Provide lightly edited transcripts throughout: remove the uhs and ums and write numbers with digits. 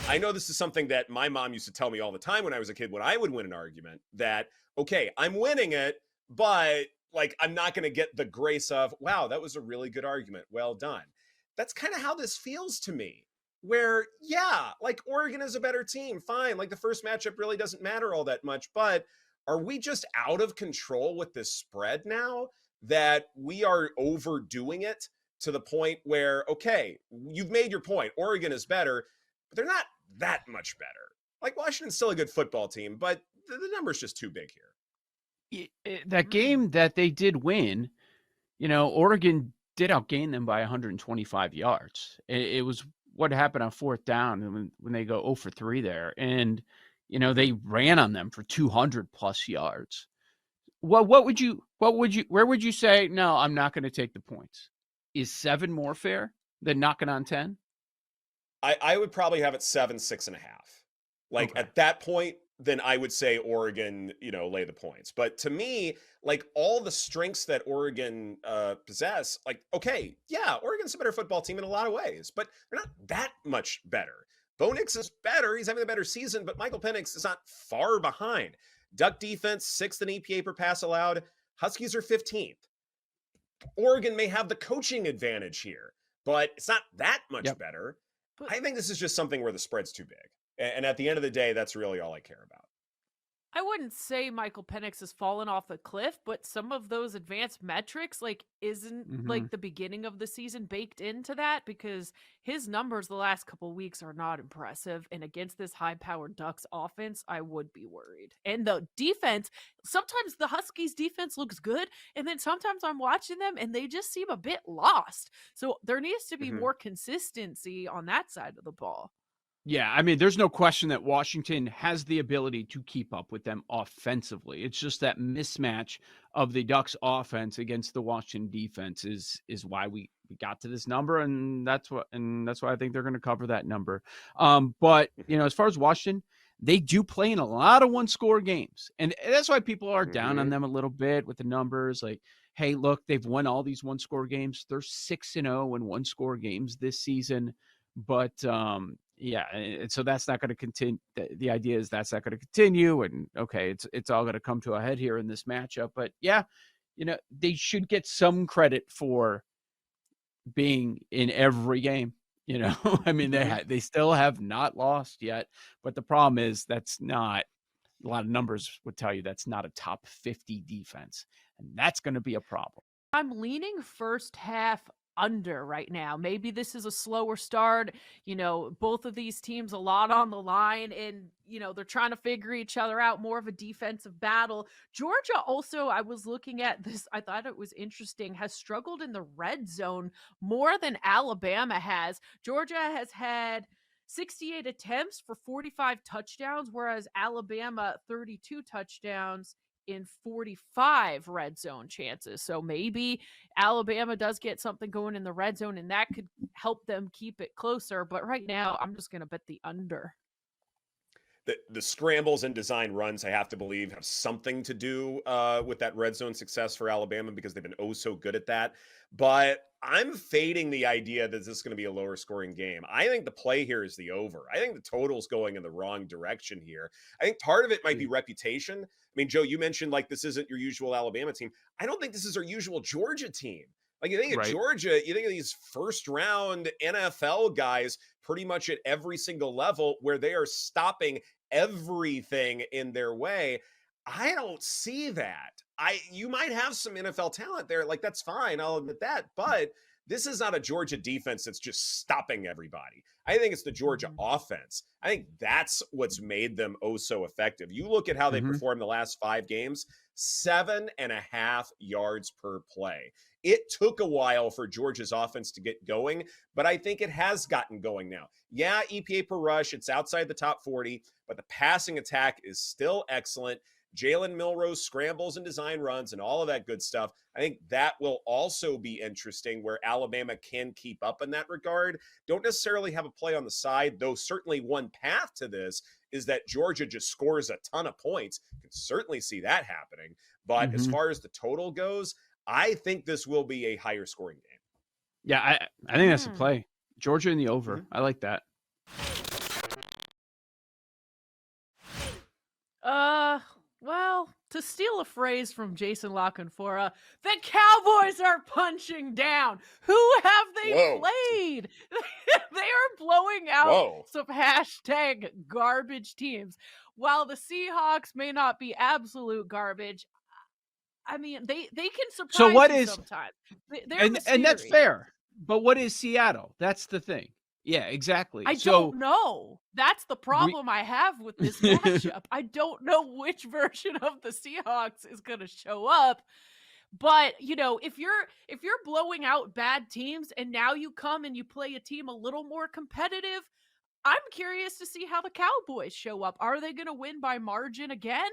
I know this is something that my mom used to tell me all the time when I was a kid when I would win an argument that, okay, I'm winning it, but like I'm not going to get the grace of, wow, that was a really good argument. Well done. That's kind of how this feels to me. Where, yeah, like Oregon is a better team. Fine. Like the first matchup really doesn't matter all that much. But are we just out of control with this spread now that we are overdoing it to the point where, okay, you've made your point. Oregon is better, but they're not that much better. Like Washington's still a good football team, but the number's just too big here. That game that they did win, Oregon did outgain them by 125 yards. It was what happened on fourth down when they go 0 for 3 there. And, they ran on them for 200 plus yards. Well, where would you say, no, I'm not going to take the points? Is 7 more fair than knocking on 10? I would probably have it 7, 6.5. Like Okay. at that point, then I would say Oregon, lay the points. But to me, like all the strengths that Oregon possess, like, okay, yeah, Oregon's a better football team in a lot of ways, but they're not that much better. Bo Nix is better. He's having a better season, but Michael Penix is not far behind. Duck defense, 6th in EPA per pass allowed. Huskies are 15th. Oregon may have the coaching advantage here, but it's not that much better. But I think this is just something where the spread's too big. And at the end of the day, that's really all I care about. I wouldn't say Michael Penix has fallen off a cliff, but some of those advanced metrics, like, isn't like the beginning of the season baked into that, because his numbers the last couple weeks are not impressive. And against this high-powered Ducks offense, I would be worried. And the defense, sometimes the Huskies defense looks good, and then sometimes I'm watching them and they just seem a bit lost. So there needs to be more consistency on that side of the ball. Yeah, I mean, there's no question that Washington has the ability to keep up with them offensively. It's just that mismatch of the Ducks offense against the Washington defense is why we got to this number, and that's why I think they're going to cover that number. But as far as Washington, they do play in a lot of one-score games, and that's why people are down on them a little bit with the numbers. Like, hey, look, they've won all these one-score games. They're 6-0 in one-score games this season, but yeah, and so that's not going to continue. The idea is that's not going to continue, and okay, it's all going to come to a head here in this matchup. But yeah, they should get some credit for being in every game. I mean, they still have not lost yet, but the problem is that's not. A lot of numbers would tell you that's not a top 50 defense, and that's going to be a problem. I'm leaning first half under right now. Maybe this is a slower start. Both of these teams a lot on the line, and they're trying to figure each other out, more of a defensive battle. Georgia also, I was looking at this, I thought it was interesting, has struggled in the red zone more than Alabama has. Georgia has had 68 attempts for 45 touchdowns, whereas Alabama 32 touchdowns in 45 red zone chances. So maybe Alabama does get something going in the red zone, and that could help them keep it closer. But right now, I'm just going to bet the under. The scrambles and design runs, I have to believe, have something to do with that red zone success for Alabama, because they've been oh so good at that. But I'm fading the idea that this is going to be a lower scoring game. I think the play here is the over. I think the total's going in the wrong direction here. I think part of it might be reputation. I mean, Joe, you mentioned like this isn't your usual Alabama team. I don't think this is our usual Georgia team. Like, you think of Georgia, you think of these first round NFL guys pretty much at every single level where they are stopping everything in their way. I don't see that. You might have some NFL talent there, like that's fine, I'll admit that, but this is not a Georgia defense that's just stopping everybody. I think it's the Georgia offense. I think that's what's made them oh so effective. You look at how they performed the last 5 games, 7.5 yards per play. It took a while for Georgia's offense to get going, but I think it has gotten going now. Yeah, EPA per rush, it's outside the top 40, but the passing attack is still excellent. Jalen Milroe scrambles and design runs and all of that good stuff. I think that will also be interesting, where Alabama can keep up in that regard. Don't necessarily have a play on the side, though certainly one path to this is that Georgia just scores a ton of points. You can certainly see that happening. But as far as the total goes, I think this will be a higher scoring game. Yeah, I think that's the play. Georgia in the over. I like that. Well, to steal a phrase from Jason LaConfora, the Cowboys are punching down. Who have they Whoa. played? They are blowing out Whoa. some hashtag garbage teams. While the Seahawks may not be absolute garbage, I mean, they can So surprise what you is sometimes. They're and that's mysterious. fair. But what is Seattle? That's the thing. Yeah, exactly. I So don't know. That's the we problem I have with this matchup. I don't know which version of the Seahawks is going to show up. But, if you're blowing out bad teams and now you come and you play a team a little more competitive, I'm curious to see how the Cowboys show up. Are they going to win by margin again?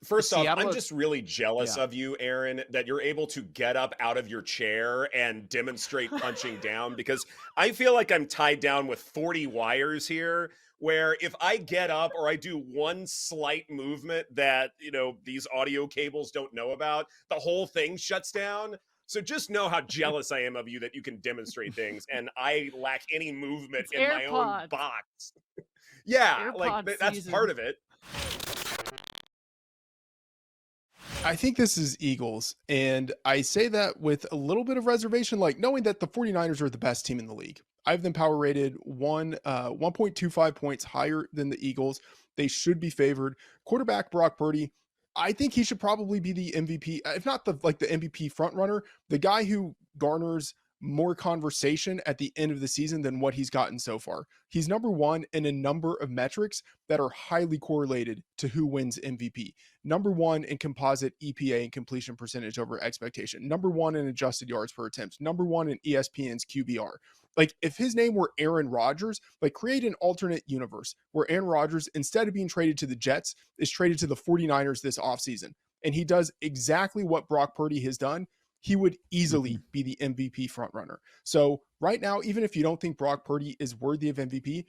First off, I'm Seattle, just really jealous yeah. of you, Aaron, that you're able to get up out of your chair and demonstrate punching down because I feel like I'm tied down with 40 wires here. Where if I get up or I do one slight movement that, these audio cables don't know about, the whole thing shuts down. So just know how jealous I am of you that you can demonstrate things and I lack any movement It's in my own AirPods. box. Yeah, like AirPod that's part season. of it. I think this is Eagles. And I say that with a little bit of reservation, like knowing that the 49ers are the best team in the league. I have them power rated 1.25 points higher than the Eagles. They should be favored. Quarterback Brock Purdy, I think he should probably be the MVP, if not the MVP front runner, the guy who garners more conversation at the end of the season than what he's gotten so far. He's number one in a number of metrics that are highly correlated to who wins MVP. Number one in composite EPA and completion percentage over expectation. Number one in adjusted yards per attempt. Number one in ESPN's QBR. Like if his name were Aaron Rodgers, like create an alternate universe where Aaron Rodgers, instead of being traded to the Jets, is traded to the 49ers this offseason. And he does exactly what Brock Purdy has done. He would easily be the MVP frontrunner. So right now, even if you don't think Brock Purdy is worthy of MVP,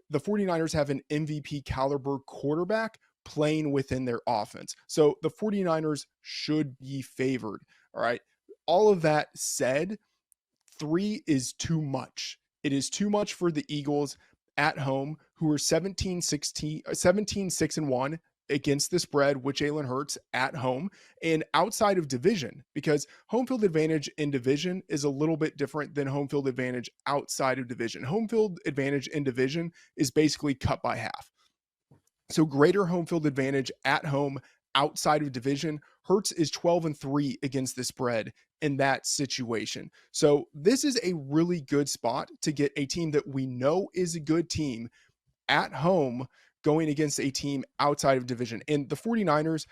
the 49ers have an MVP caliber quarterback playing within their offense. So the 49ers should be favored. All right. All of that said, 3 is too much. It is too much for the Eagles at home, who are 17-6-1 against the spread with Jalen Hurts at home and outside of division, because home field advantage in division is a little bit different than home field advantage outside of division. Home field advantage in division is basically cut by half. So greater home field advantage at home outside of division. Hurts is 12-3 against the spread in that situation. So this is a really good spot to get a team that we know is a good team at home going against a team outside of division. And the 49ers,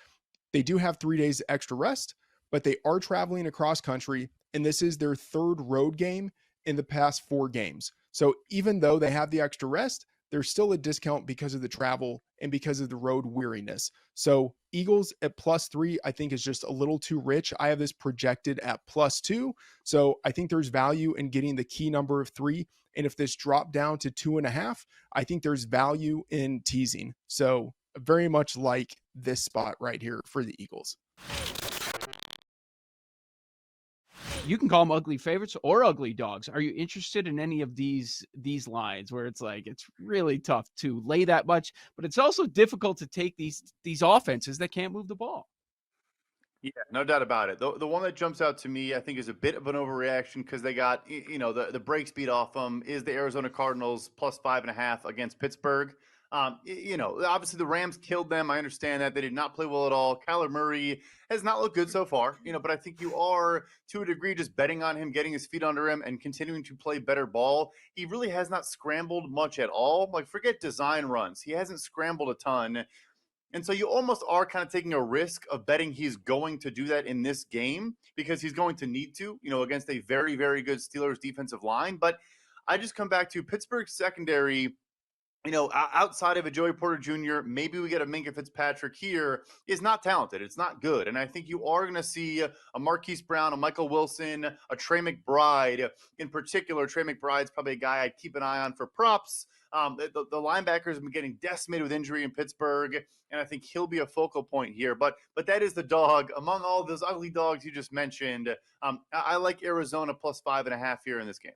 they do have 3 days extra rest, but they are traveling across country, and this is their third road game in the past 4 games. So even though they have the extra rest, there's still a discount because of the travel and because of the road weariness. So Eagles at +3, I think is just a little too rich. I have this projected at +2. So I think there's value in getting the key number of 3. And if this dropped down to 2.5, I think there's value in teasing. So very much like this spot right here for the Eagles. You can call them ugly favorites or ugly dogs. Are you interested in any of these lines where it's like it's really tough to lay that much, but it's also difficult to take these offenses that can't move the ball? Yeah, no doubt about it. The one that jumps out to me, I think, is a bit of an overreaction because they got, the break speed off them is the Arizona Cardinals +5.5 against Pittsburgh. Obviously the Rams killed them. I understand that they did not play well at all. Kyler Murray has not looked good so far, but I think you are to a degree just betting on him, getting his feet under him and continuing to play better ball. He really has not scrambled much at all. Like forget design runs. He hasn't scrambled a ton. And so you almost are kind of taking a risk of betting he's going to do that in this game because he's going to need to, against a very, very good Steelers defensive line. But I just come back to Pittsburgh's secondary, outside of a Joey Porter Jr., maybe we get a Minka Fitzpatrick here, is not talented. It's not good. And I think you are going to see a Marquise Brown, a Michael Wilson, a Trey McBride. In particular, Trey McBride's probably a guy I'd keep an eye on for props. The linebackers have been getting decimated with injury in Pittsburgh, and I think he'll be a focal point here. But that is the dog. Among all those ugly dogs you just mentioned, I like Arizona +5.5 here in this game.